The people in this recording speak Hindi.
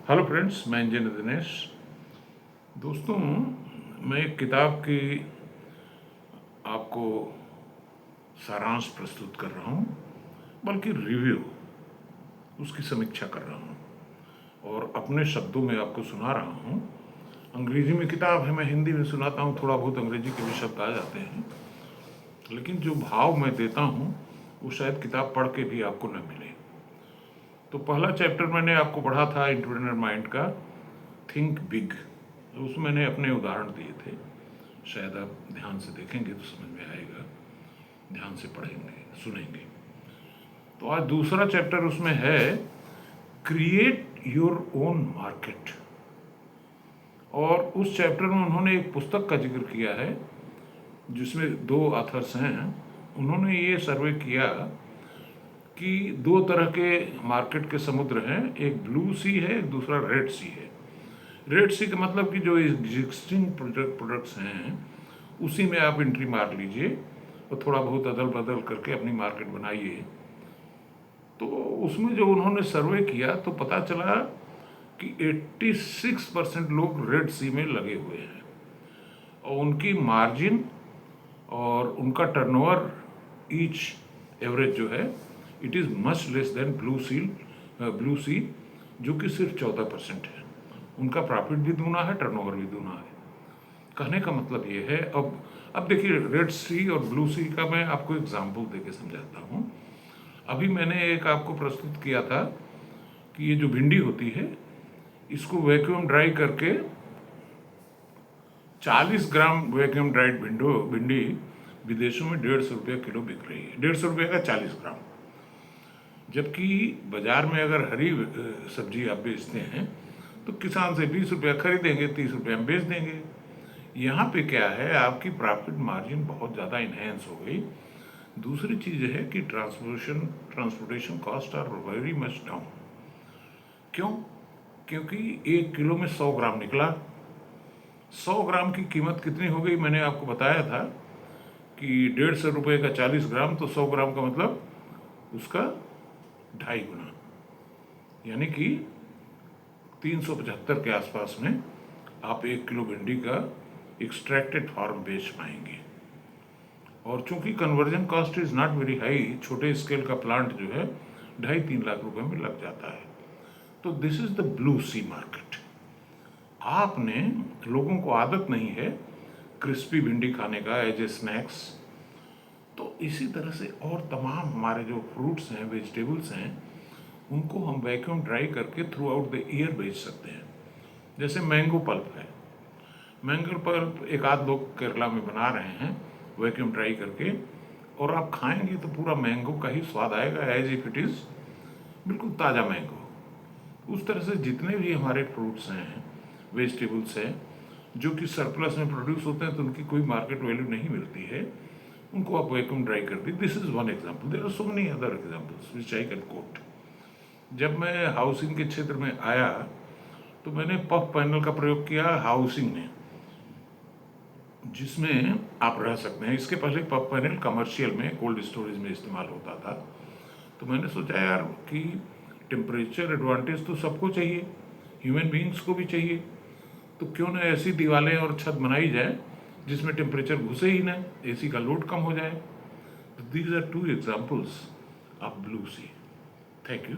हेलो फ्रेंड्स, मैं इंजीनियर दिनेश। दोस्तों, मैं एक किताब की आपको सारांश प्रस्तुत कर रहा हूँ, बल्कि रिव्यू, उसकी समीक्षा कर रहा हूँ और अपने शब्दों में आपको सुना रहा हूँ। अंग्रेजी में किताब है, मैं हिंदी में सुनाता हूँ, थोड़ा बहुत अंग्रेजी के भी शब्द आ जाते हैं, लेकिन जो भाव मैं देता हूँ वो शायद किताब पढ़ के भी आपको न मिले। तो पहला चैप्टर मैंने आपको पढ़ा था एंटरप्रेन्योर माइंड का, थिंक बिग। उसमें मैंने अपने उदाहरण दिए थे, शायद आप ध्यान से देखेंगे तो समझ में आएगा, ध्यान से पढ़ेंगे सुनेंगे। तो आज दूसरा चैप्टर उसमें है, क्रिएट योर ओन मार्केट। और उस चैप्टर में उन्होंने एक पुस्तक का जिक्र किया है जिसमें दो ऑथर्स हैं। उन्होंने ये सर्वे किया कि दो तरह के मार्केट के समुद्र हैं, एक ब्लू सी है, एक दूसरा रेड सी है। रेड सी का मतलब कि जो एग्जिस्टिंग प्रोडक्ट्स हैं उसी में आप एंट्री मार लीजिए और थोड़ा बहुत अदल बदल करके अपनी मार्केट बनाइए। तो उसमें जो उन्होंने सर्वे किया तो पता चला कि 86% लोग रेड सी में लगे हुए हैं और उनकी मार्जिन और उनका टर्नओवर ईच एवरेज जो है it is much less than blue sea जो कि सिर्फ 14% है। उनका प्रॉफिट भी दूना है, टर्नओवर भी दूना है। कहने का मतलब ये है, अब देखिए, रेड सी और ब्लू सी का मैं आपको एग्जाम्पल देके समझाता हूँ। अभी मैंने एक आपको प्रस्तुत किया था कि ये जो भिंडी होती है इसको वैक्यूम ड्राई करके 40 ग्राम वैक्यूम ड्राइड भिंडी विदेशों में 150 रुपये किलो बिक रही है। 150 रुपये का 40 ग्राम। जबकि बाजार में अगर हरी सब्जी आप बेचते हैं तो किसान से 20 रुपया खरीदेंगे, 30 रुपये हम बेच देंगे। यहाँ पे क्या है, आपकी प्रॉफिट मार्जिन बहुत ज़्यादा इन्हेंस हो गई। दूसरी चीज़ है कि transportation cost are very much down. क्यों? क्योंकि 1 किलो में 100 ग्राम निकला। 100 ग्राम की कीमत कितनी हो गई, मैंने आपको बताया था कि 150 रुपये का 40 ग्राम, तो 100 ग्राम का मतलब उसका 2.5 गुना, यानी कि 375 के आसपास में आप 1 किलो भिंडी का एक्सट्रैक्टेड फार्म बेच पाएंगे। और चूंकि conversion cost is not very high, छोटे स्केल का प्लांट जो है 2.5-3 लाख रुपए में लग जाता है। तो this is the blue sea market. आपने, लोगों को आदत नहीं है क्रिस्पी भिंडी खाने का एज ए स्नैक्स, तो इसी तरह से और तमाम हमारे जो फ्रूट्स हैं, वेजिटेबल्स हैं, उनको हम वैक्यूम ड्राई करके थ्रू आउट द ईयर बेच सकते हैं। जैसे मैंगो पल्प है, मैंगो पल्प एक आध लोग केरला में बना रहे हैं वैक्यूम ड्राई करके, और आप खाएंगे तो पूरा मैंगो का ही स्वाद आएगा, एज इफ इट इज़ बिल्कुल ताज़ा मैंगो। उस तरह से जितने भी हमारे फ्रूट्स हैं, वेजिटेबल्स हैं, जो कि सरप्लस में प्रोड्यूस होते हैं तो उनकी कोई मार्केट वैल्यू नहीं मिलती है, उनको आप वैक्यूम ड्राई कर दी। This is one example, there are so many other examples which I can quote. जब मैं हाउसिंग के क्षेत्र में आया तो मैंने पफ पैनल का प्रयोग किया हाउसिंग में, जिसमें आप रह सकते हैं। इसके पहले पफ पैनल कमर्शियल में कोल्ड स्टोरेज में इस्तेमाल होता था। तो मैंने सोचा यार कि टेम्परेचर एडवांटेज तो सबको चाहिए, ह्यूमन बींग्स को भी चाहिए, तो क्यों ना ऐसी दीवारें और छत बनाई जाए जिसमें टेम्परेचर घुसे ही ना, एसी का लोड कम हो जाए। These are 2 examples of blue sea. Thank you.